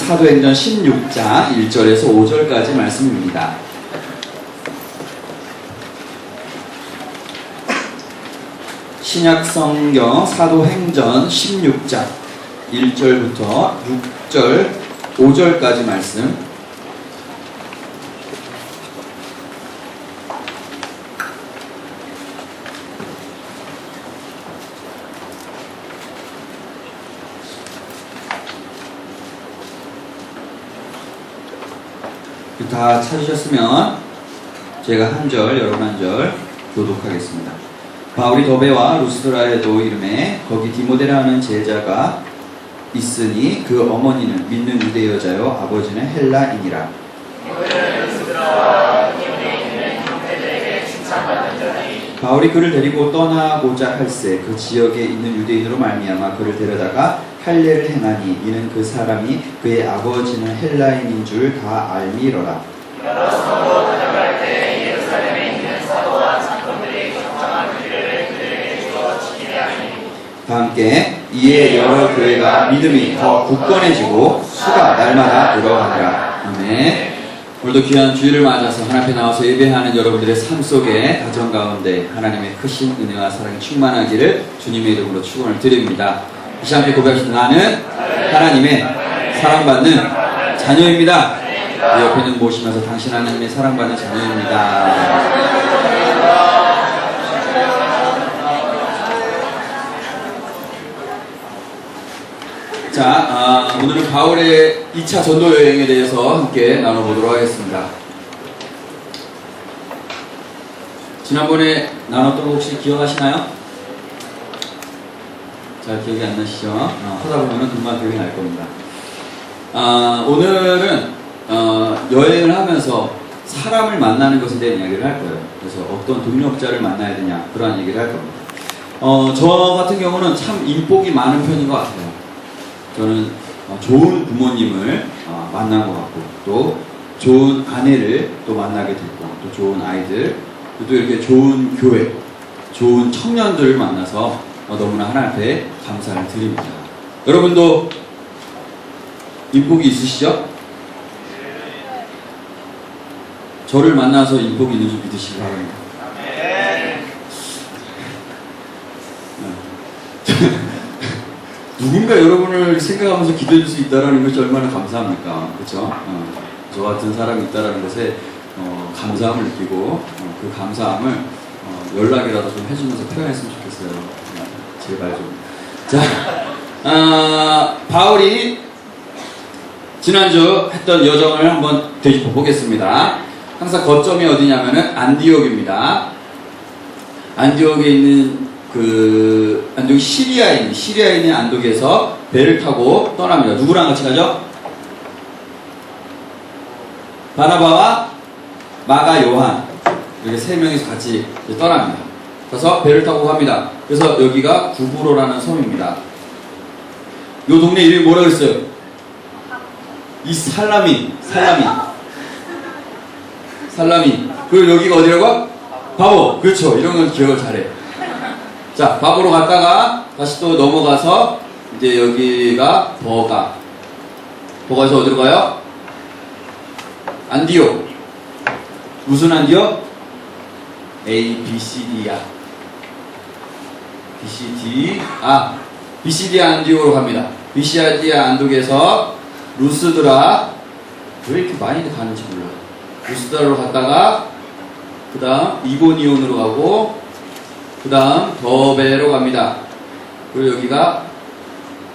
사도행전 16장 1절에서 5절까지 말씀입니다. 신약성경 사도행전 16장 1절부터 6절, 5절까지 말씀. 다 찾으셨으면 제가 한 절, 여러분 한 절 교독하겠습니다. 바울이 더베와 루스드라에도 이름에 거기 디모데라 하는 제자가 있으니 그 어머니는 믿는 유대 여자요 아버지는 헬라인이라. 바울이 그를 데리고 떠나고자 할새 그 지역에 있는 유대인으로 말미암아 그를 데려다가 할례를 행하니 이는 그 사람이 그의 아버지는 헬라인인 줄 다 알미러라. 다 함께 이에 여러 교회가 믿음이 더 굳건해지고 수가 날마다 늘어가니라. 아멘. 오늘도 귀한 주일을 맞아서 하나님 앞에 나와서 예배하는 여러분들의 삶 속에 가정 가운데 하나님의 크신 은혜와 사랑이 충만하기를 주님의 이름으로 축원을 드립니다. 이 시간에 고백하시는 나는 하나님의 사랑받는 자녀입니다. 옆에 있는 모시면서 당신 하나님의 사랑받는 자녀입니다. 자, 오늘은 바울의 2차 전도 여행에 대해서 함께 나눠보도록 하겠습니다. 지난번에 나눴던 거 혹시 기억하시나요? 잘 기억이 안 나시죠? 하다 보면 금방 기억이 날 겁니다. 오늘은 여행을 하면서 사람을 만나는 것에 대한 이야기를 할 거예요. 그래서 어떤 동력자를 만나야 되냐 그러한 얘기를 할 겁니다. 저 같은 경우는 참 인복이 많은 편인 것 같아요. 저는 좋은 부모님을 만난 것 같고 또 좋은 아내를 또 만나게 됐고 또 좋은 아이들 또 이렇게 좋은 교회 좋은 청년들을 만나서 너무나 하나님 앞에 감사를 드립니다. 여러분도 인복이 있으시죠? 저를 만나서 인복이 있는 줄 믿으시기 바랍니다. 누군가 여러분을 생각하면서 기도해 줄 수 있다는 것이 얼마나 감사합니까? 그렇죠? 저 같은 사람이 있다는 것에 감사함을 느끼고 그 감사함을 연락이라도 좀 해주면서 표현했으면 좋겠어요. 제발 좀. 자, 바울이 지난주 했던 여정을 한번 되짚어 보겠습니다. 항상 거점이 어디냐면은 안디옥입니다. 안디옥에 있는 안디옥이 시리아에 있는 안디옥에서 배를 타고 떠납니다. 누구랑 같이 가죠? 바나바와 마가 요한 이렇게 세 명이서 같이 떠납니다. 그래서 배를 타고 갑니다. 그래서 여기가 구브로라는 섬입니다. 요 동네 이름이 뭐라 그랬어요? 이 살라미. 그리고 여기가 어디라고? 바보. 그렇죠. 이런 건 기억을 잘해. 자, 바보로 갔다가 다시 또 넘어가서 이제 여기가 버가에서 어디로 가요? 안디옥. 무슨 안디옥? A, B, C, D야. BCD 안디옥으로 갑니다. BCD 안디옥에서 루스드라, 왜 이렇게 많이 가는지 몰라요. 루스드라로 갔다가 그 다음 이고니온으로 가고 그 다음 더베로 갑니다. 그리고 여기가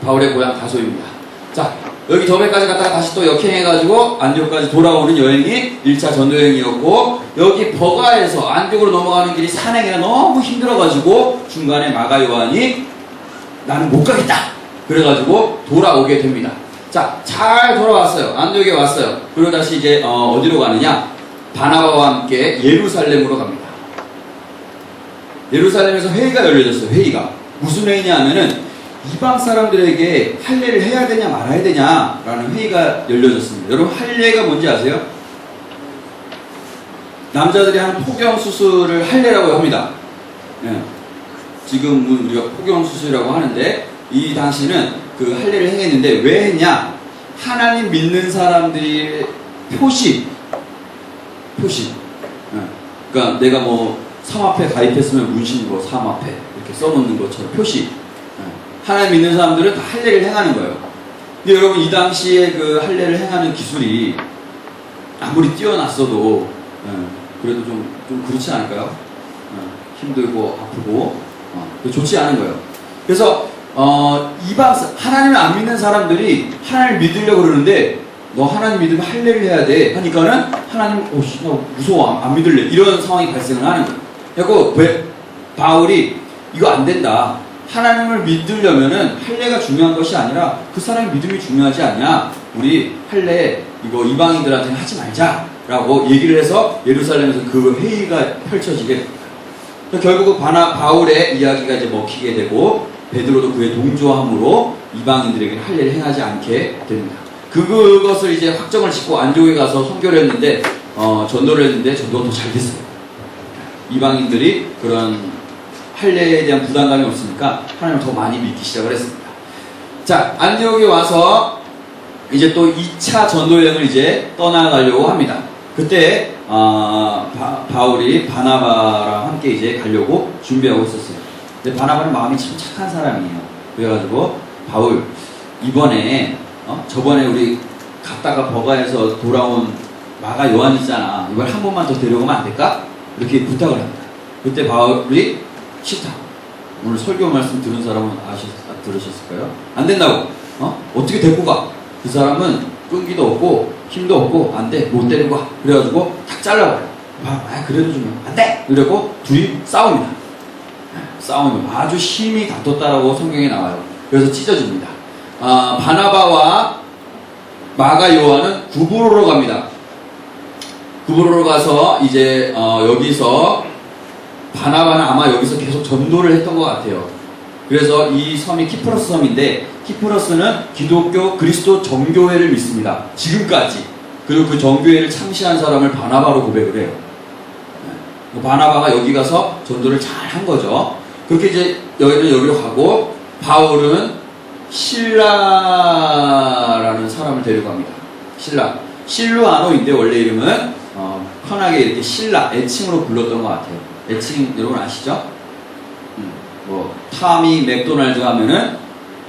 바울의 고향 가소입니다. 자, 여기 더베까지 갔다가 다시 또 역행해가지고 안디옥까지 돌아오는 여행이 1차 전도여행이었고, 여기 버가에서 안디옥으로 넘어가는 길이 산행이라 너무 힘들어가지고 중간에 마가 요한이 나는 못 가겠다 그래가지고 돌아오게 됩니다. 자, 잘 돌아왔어요. 안디옥에 왔어요. 그리고 다시 이제 어디로 가느냐? 바나바와 함께 예루살렘으로 갑니다. 예루살렘에서 회의가 열려졌어요. 회의가 무슨 회의냐 하면은 이방 사람들에게 할례를 해야 되냐 말아야 되냐 라는 회의가 열려졌습니다. 여러분, 할례가 뭔지 아세요? 남자들이 하는 포경수술을 할례라고 합니다. 예. 지금은 우리가 포경수술이라고 하는데 이 당시는 그 할례를 행했는데 왜 했냐? 하나님 믿는 사람들의 표시. 그러니까 내가 뭐 삼합회 가입했으면 문신으로 삼합회 이렇게 써놓는 것처럼 표시. 하나님 믿는 사람들은 다 할례를 행하는 거예요. 근데 여러분 이 당시에 그 할례를 행하는 기술이 아무리 뛰어났어도 그래도 좀 그렇지 않을까요? 힘들고 아프고 좋지 않은 거예요. 그래서 하나님을 안 믿는 사람들이 하나님을 믿으려고 그러는데 너 하나님 믿으면 할례를 해야 돼 하니까는 하나님 나 무서워 안 믿을래 이런 상황이 발생을 하는 거예요. 그리고 바울이 이거 안 된다. 하나님을 믿으려면은 할례가 중요한 것이 아니라 그 사람의 믿음이 중요하지 않냐. 우리 할례 이거 이방인들한테는 하지 말자라고 얘기를 해서 예루살렘에서 그 회의가 펼쳐지게 됩니다. 결국 바울의 이야기가 이제 먹히게 되고 베드로도 그에 동조함으로 이방인들에게 할례를 행하지 않게 됩니다. 그것을 이제 확정을 짓고 안디옥에 가서 선교를 했는데 전도를 했는데 전도가 더 잘 됐어요. 이방인들이 그런 할례에 대한 부담감이 없으니까 하나님을 더 많이 믿기 시작을 했습니다. 자, 안디옥에 와서 이제 또 2차 전도 여행을 이제 떠나가려고 합니다. 그때 바울이 바나바랑 함께 이제 가려고 준비하고 있었어요. 근데 바나바는 마음이 참 착한 사람이에요. 그래가지고 바울 이번에 저번에 우리 갔다가 버가에서 돌아온 마가 요한 있잖아. 이걸 한 번만 더 데려오면 안 될까? 이렇게 부탁을 합니다. 그때 바울이 싫다. 오늘 설교 말씀 들은 사람은 들으셨을까요? 안 된다고. 어떻게 데리고 가? 그 사람은 끈기도 없고 힘도 없고 안 돼. 못 데리고 가. 그래가지고 탁 잘라버려. 그래도 좀 안 돼. 그리고 둘이 싸웁니다. 싸우면 아주 힘이 다퉜다라고 성경에 나와요. 그래서 찢어집니다. 바나바와 마가 요한은 구브로로 갑니다. 구브로로 가서 이제 여기서 바나바는 아마 여기서 계속 전도를 했던 것 같아요. 그래서 이 섬이 키프러스 섬인데 키프러스는 기독교 그리스도 정교회를 믿습니다. 지금까지. 그리고 그 정교회를 창시한 사람을 바나바로 고백을 해요. 바나바가 여기 가서 전도를 잘 한 거죠. 그렇게 이제 여기로 가고 바울은 신라라는 사람을 데려갑니다. 실루아노인데 원래 이름은 편하게 이렇게 신라 애칭으로 불렀던 것 같아요. 애칭 여러분 아시죠? 뭐 탐이 맥도날드 하면은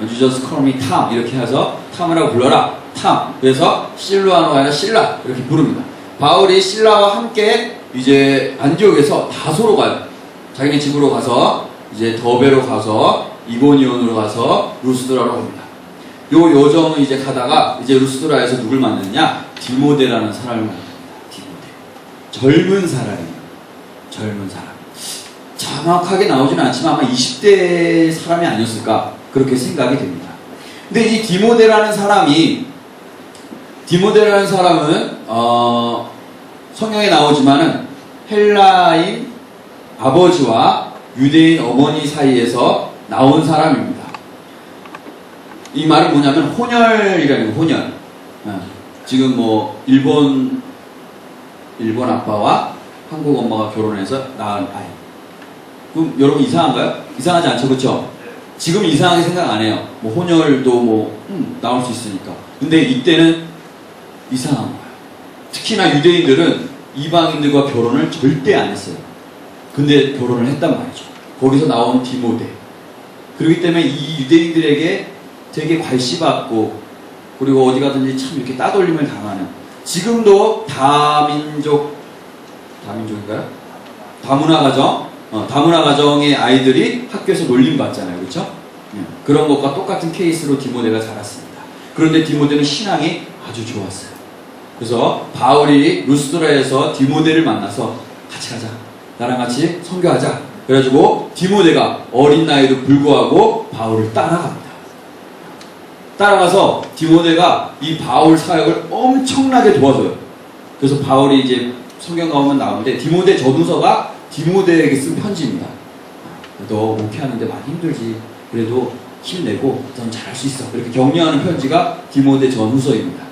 You just call me Tom 이렇게 해서 탐이라고 불러라. 탐. 그래서 실루아노가 아니라 신라 이렇게 부릅니다. 바울이 신라와 함께 이제 안디옥에서 다소로 가요. 자기네 집으로 가서 이제 더베로 가서 이고니온으로 가서 루스드라로 갑니다. 요 여정을 이제 가다가 이제 루스드라에서 누굴 만났냐? 디모데라는 사람을 만납니다. 디모데. 젊은 사람이에요. 젊은 사람. 정확하게 나오지는 않지만 아마 20대 사람이 아니었을까 그렇게 생각이 됩니다. 근데 이 디모데라는 사람은 성경에 나오지만은 헬라인 아버지와 유대인 어머니 사이에서 나온 사람입니다. 이 말은 뭐냐면 혼혈이라는 거, 혼혈. 지금 뭐 일본 아빠와 한국 엄마가 결혼해서 낳은 아이. 그럼 여러분 이상한가요? 이상하지 않죠, 그렇죠? 지금 이상하게 생각 안 해요. 뭐 혼혈도 뭐 나올 수 있으니까. 근데 이때는 이상한 거예요. 특히나 유대인들은 이방인들과 결혼을 절대 안 했어요. 근데 결혼을 했단 말이죠. 거기서 나온 디모데. 그렇기 때문에 이 유대인들에게 되게 괄시받고 그리고 어디 가든지 참 이렇게 따돌림을 당하는 지금도 다민족인가요? 다문화 가정의 아이들이 학교에서 놀림받잖아요. 그렇죠? 그런 것과 똑같은 케이스로 디모데가 자랐습니다. 그런데 디모데는 신앙이 아주 좋았어요. 그래서 바울이 루스드라에서 디모데를 만나서 같이 가자. 나랑 같이 선교하자. 그래가지고 디모데가 어린 나이도 불구하고 바울을 따라갑니다. 따라가서 디모데가 이 바울 사역을 엄청나게 도와줘요. 그래서 바울이 이제 성경 가보면 나오는데 디모데 전후서가 디모데에게 쓴 편지입니다. 너 목회하는데 많이 힘들지. 그래도 힘내고 넌 잘할 수 있어. 이렇게 격려하는 편지가 디모데 전후서입니다.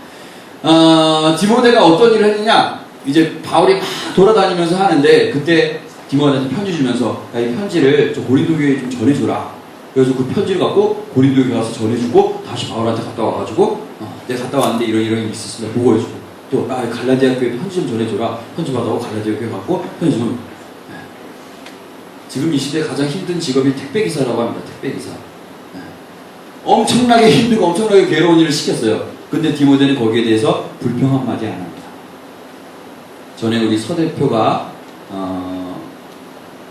디모데가 어떤 일을 했느냐? 이제 바울이 막 돌아다니면서 하는데 그때 디모데한테 편지 주면서 야, 이 편지를 저 고린도 교회에 좀 전해줘라. 그래서 그 편지를 갖고 고린도에 가서 전해주고 다시 바울한테 갔다 와가지고 내가 갔다 왔는데 이런 일이 있었으면 보고해주고 또 갈라디아 교회 편지 좀 전해줘라. 편지 받아오고 갈라디아 교회 갖고 편지 좀. 지금 이 시대에 가장 힘든 직업이 택배기사라고 합니다. 택배기사. 엄청나게 힘들고 엄청나게 괴로운 일을 시켰어요. 근데 디모데는 거기에 대해서 불평 한마디 안 합니다. 전에 우리 서 대표가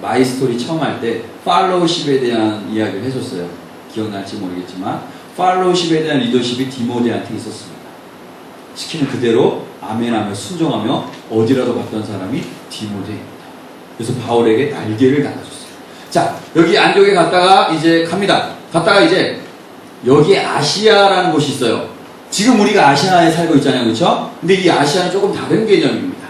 마이스토리 처음 할 때 팔로우십에 대한 이야기를 해줬어요. 기억날지 모르겠지만 팔로우십에 대한 리더십이 디모데한테 있었습니다. 시키는 그대로 아멘하며 순종하며 어디라도 갔던 사람이 디모데입니다. 그래서 바울에게 날개를 달아줬어요. 자, 여기 안디옥에 갔다가 이제 갑니다. 갔다가 이제 여기 아시아라는 곳이 있어요. 지금 우리가 아시아에 살고 있잖아요, 그렇죠? 근데 이 아시아는 조금 다른 개념입니다.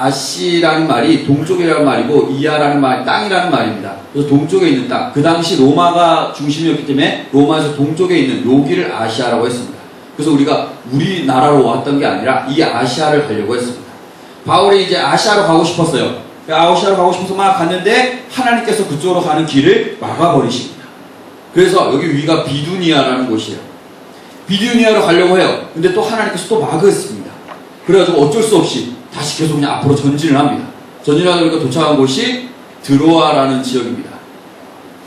아시라는 말이 동쪽이라는 말이고 이아라는 말이 땅이라는 말입니다. 그래서 동쪽에 있는 땅. 그 당시 로마가 중심이었기 때문에 로마에서 동쪽에 있는 여기를 아시아라고 했습니다. 그래서 우리가 우리나라로 왔던 게 아니라 이 아시아를 가려고 했습니다. 바울이 이제 아시아로 가고 싶었어요. 아시아로 가고 싶어서 막 갔는데 하나님께서 그쪽으로 가는 길을 막아버리십니다. 그래서 여기 위가 비두니아라는 곳이에요. 비두니아로 가려고 해요. 근데 또 하나님께서 또 막으셨습니다. 그래가지고 어쩔 수 없이 다시 계속 그냥 앞으로 전진을 합니다. 전진하다 보니까 도착한 곳이 드로아라는 지역입니다.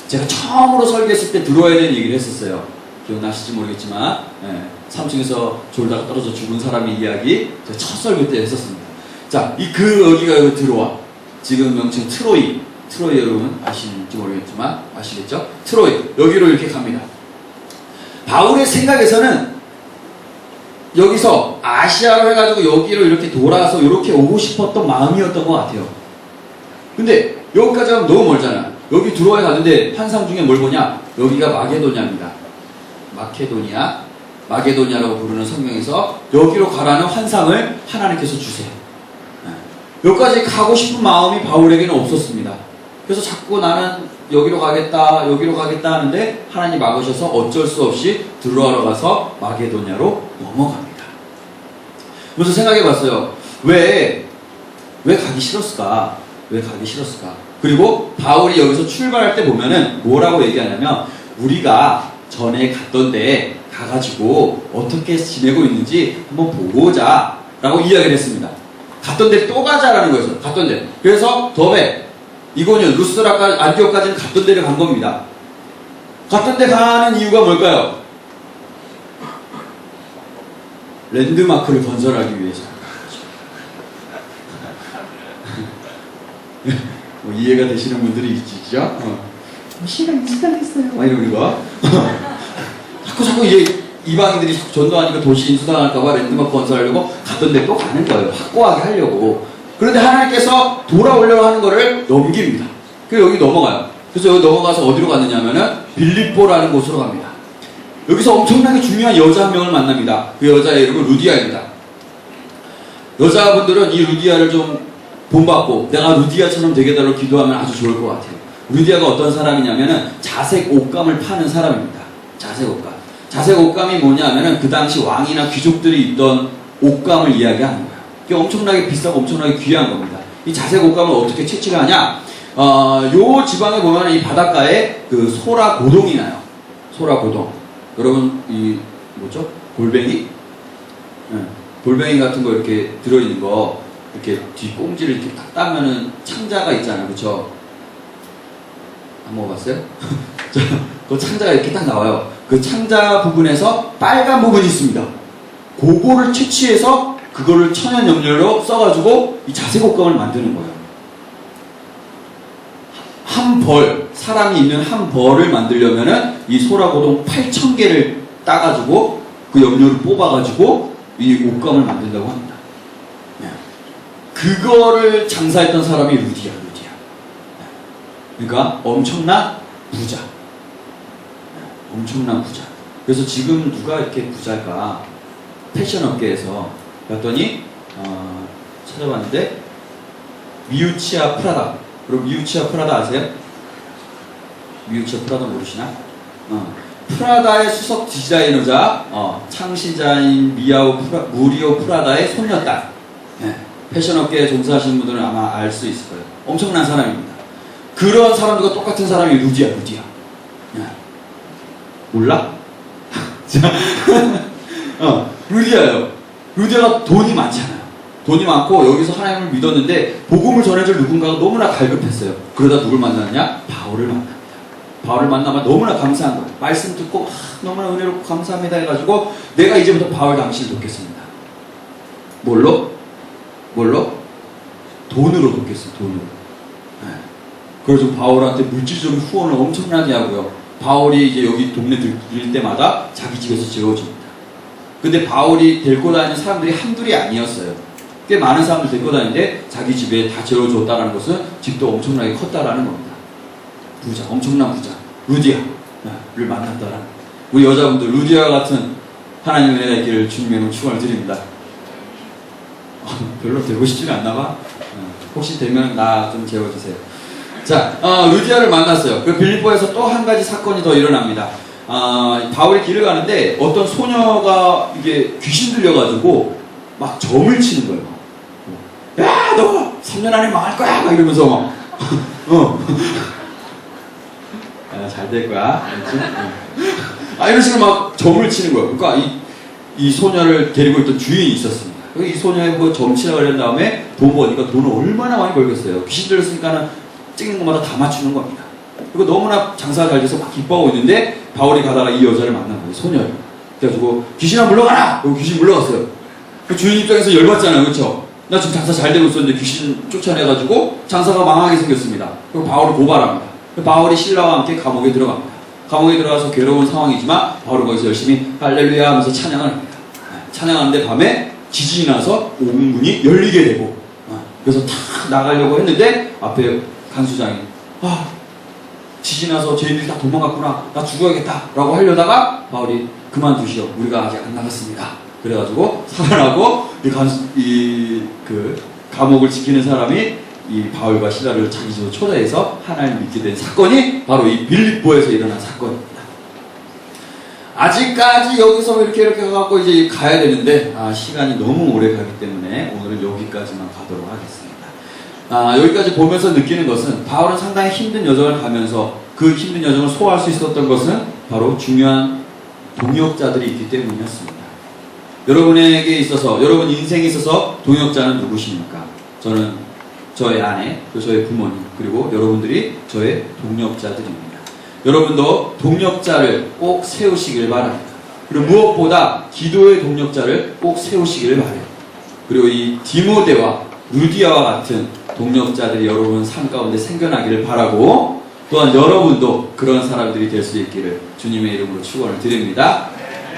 제가 처음으로 설계했을 때 드로아에 대한 얘기를 했었어요. 기억나실지 모르겠지만 3층에서 졸다가 떨어져 죽은 사람의 이야기 제가 첫 설계 때 했었습니다. 자, 여기가 드로아. 지금 명칭 트로이 여러분 아시는지 모르겠지만 아시겠죠? 트로이. 여기로 이렇게 갑니다. 바울의 생각에서는 여기서 아시아로 해가지고 여기로 이렇게 돌아서 이렇게 오고 싶었던 마음이었던 것 같아요. 근데 여기까지 가면 너무 멀잖아. 여기 드로아에 갔는데 환상 중에 뭘 보냐? 여기가 마게도냐입니다. 마게도냐라고 부르는 성경에서 여기로 가라는 환상을 하나님께서 주세요. 여기까지 가고 싶은 마음이 바울에게는 없었습니다. 그래서 자꾸 나는 여기로 가겠다 하는데 하나님 막으셔서 어쩔 수 없이 드로아로 가서 마게도냐로 넘어갑니다. 그래서 생각해 봤어요. 왜 가기 싫었을까? 그리고 바울이 여기서 출발할 때 보면은 뭐라고 얘기하냐면 우리가 전에 갔던 데 가가지고 어떻게 지내고 있는지 한번 보고 오자 라고 이야기를 했습니다. 갔던 데 또 가자라는 거였어요. 갔던 데. 그래서 더베, 이고니온, 루스드라까지, 안디옥까지는 갔던 데를 간 겁니다. 갔던 데 가는 이유가 뭘까요? 랜드마크를 건설하기 위해서. 뭐 이해가 되시는 분들이 있죠? 시간이 지나겠어요. 막 이러는 거. 자꾸 이제 이방인들이 전도하니까 도시 인수당할까봐 랜드마크 건설하려고 갔던 데 또 가는 거예요. 확고하게 하려고. 그런데 하나님께서 돌아오려고 하는 거를 넘깁니다. 그래서 여기 넘어가요. 그래서 여기 넘어가서 어디로 갔느냐 하면은 빌립보라는 곳으로 갑니다. 여기서 엄청나게 중요한 여자 한 명을 만납니다. 그 여자의 이름은 루디아입니다. 여자분들은 이 루디아를 좀 본받고 내가 루디아처럼 되겠다고 기도하면 아주 좋을 것 같아요. 루디아가 어떤 사람이냐면은 자색 옷감을 파는 사람입니다. 자색 옷감이 뭐냐면은 그 당시 왕이나 귀족들이 입던 옷감을 이야기하는 거예요. 이게 엄청나게 비싸고 엄청나게 귀한 겁니다. 이 자색 옷감을 어떻게 채취를 하냐? 요 지방에 보면 이 바닷가에 그 소라고동이 나요. 소라고동. 여러분 이 뭐죠? 골뱅이? 골뱅이 같은 거 이렇게 들어있는 거 이렇게 뒤 꽁지를 이렇게 딱 따면은 창자가 있잖아요, 그렇죠? 안 먹어봤어요? 그 창자가 이렇게 딱 나와요. 그 창자 부분에서 빨간 부분이 있습니다. 그거를 채취해서 그거를 천연 염료로 써가지고 이 자색 옷감을 만드는 거예요. 한 벌, 사람이 있는 한 벌을 만들려면은 이 소라고동 8,000개를 따가지고 그 염료를 뽑아가지고 이 옷감을 만든다고 합니다. 그거를 장사했던 사람이 루디아. 그러니까 엄청난 부자. 그래서 지금 누가 이렇게 부자일까? 패션 업계에서 봤더니 찾아봤는데 미우치아 프라다. 그럼 미우치아 프라다 아세요? 미우치아 프라다 모르시나? 프라다의 수석 디자이너자 창시자인 무리오 프라다의 손녀딸. 패션 업계에 종사하시는 분들은 아마 알 수 있을 거예요. 엄청난 사람입니다. 그런 사람들과 똑같은 사람이 루디아. 야, 몰라? 자, 루디아요. 루디아가 돈이 많잖아요. 돈이 많고 여기서 하나님을 믿었는데 복음을 전해줄 누군가가 너무나 갈급했어요. 그러다 누굴 만났냐? 바울을 만납니다. 바울을 만나면 너무나 감사한 거예요. 말씀 듣고 너무나 은혜롭고 감사합니다 해가지고 내가 이제부터 바울 당신을 돕겠습니다. 뭘로? 돈으로 돕겠어요. 돈으로. 네. 그래서 바울한테 물질적인 후원을 엄청나게 하고요. 바울이 이제 여기 동네 들릴 때마다 자기 집에서 재워줍니다. 근데 바울이 데리고 다니는 사람들이 한둘이 아니었어요. 꽤 많은 사람들 데리고 다니는데 자기 집에 다 재워줬다는 것은 집도 엄청나게 컸다라는 겁니다. 부자, 엄청난 부자, 루디아를 만났다라는. 우리 여자분들 루디아 같은 하나님의 은혜가 있기를 주님의 축원을 드립니다. 별로 되고 싶지는 않나 봐. 혹시 되면 나 좀 재워주세요. 자, 루디아를 만났어요. 그 빌립보에서 또 한 가지 사건이 더 일어납니다. 바울이 길을 가는데 어떤 소녀가 이게 귀신 들려가지고 막 점을 치는 거예요. 야, 너 3년 안에 망할 거야! 막 이러면서 막. 잘 될 거야. 이런 식으로 막 점을 치는 거예요. 그러니까 이 소녀를 데리고 있던 주인이 있었습니다. 이 소녀의 그 점치라고 한 다음에 돈 버니까 돈을 얼마나 많이 벌겠어요. 귀신 들렸으니까는 찍는 것마다 다 맞추는 겁니다. 그리고 너무나 장사가 잘 돼서 막 기뻐하고 있는데 바울이 가다가 이 여자를 만난 거예요. 소녀를. 그래가지고 귀신아 물러가라! 그리고 귀신 물러갔어요. 그 주인 입장에서 열받잖아요. 그렇죠? 나 지금 장사 잘 되고 있었는데 귀신 쫓아내가지고 장사가 망하게 생겼습니다. 그리고 바울을 고발합니다. 바울이 신라와 함께 감옥에 들어갑니다. 감옥에 들어가서 괴로운 상황이지만 바울은 거기서 열심히 할렐루야 하면서 찬양을 합니다. 찬양하는데 밤에 지진이 나서 옥문이 열리게 되고 그래서 탁 나가려고 했는데 앞에 간수장이 지진 나서 쟤네들이 다 도망갔구나. 나 죽어야겠다 라고 하려다가 바울이 그만두시오. 우리가 아직 안 나갔습니다. 그래가지고 살아나고 그 감옥을 지키는 사람이 이 바울과 실라를 자기 집으로 초대해서 하나님을 믿게 된 사건이 바로 이 빌립보에서 일어난 사건입니다. 아직까지 여기서 이렇게 가갖고 이제 가야 되는데 시간이 너무 오래 가기 때문에 오늘은 여기까지만 가도록 하겠습니다. 여기까지 보면서 느끼는 것은 바울은 상당히 힘든 여정을 가면서 그 힘든 여정을 소화할 수 있었던 것은 바로 중요한 동역자들이 있기 때문이었습니다. 여러분에게 있어서, 여러분 인생에 있어서 동역자는 누구십니까? 저는 저의 아내, 또 저의 부모님, 그리고 여러분들이 저의 동역자들입니다. 여러분도 동역자를 꼭 세우시길 바랍니다. 그리고 무엇보다 기도의 동역자를 꼭 세우시길 바라요. 그리고 이 디모데와 루디아와 같은 동역자들이 여러분 삶 가운데 생겨나기를 바라고, 또한 여러분도 그런 사람들이 될 수 있기를 주님의 이름으로 축원을 드립니다.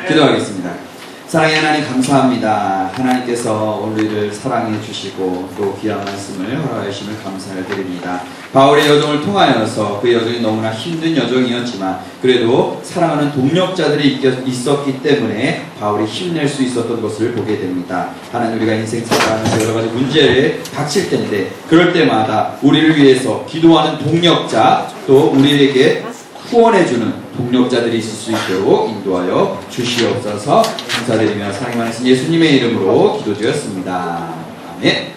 기도하겠습니다. 사랑의 하나님 감사합니다. 하나님께서 우리를 사랑해 주시고 또 귀한 말씀을 허락해 주심을 감사를 드립니다. 바울의 여정을 통하여서 그 여정이 너무나 힘든 여정이었지만 그래도 사랑하는 동력자들이 있었기 때문에 바울이 힘낼 수 있었던 것을 보게 됩니다. 하나님, 우리가 인생 살아가면서 여러 가지 문제에 닥칠 텐데 그럴 때마다 우리를 위해서 기도하는 동력자, 또 우리에게 후원해주는 동력자들이 있을 수 있도록 인도하여 주시옵소서. 감사드리며 사랑하는 예수님의 이름으로 기도드렸습니다. 아멘.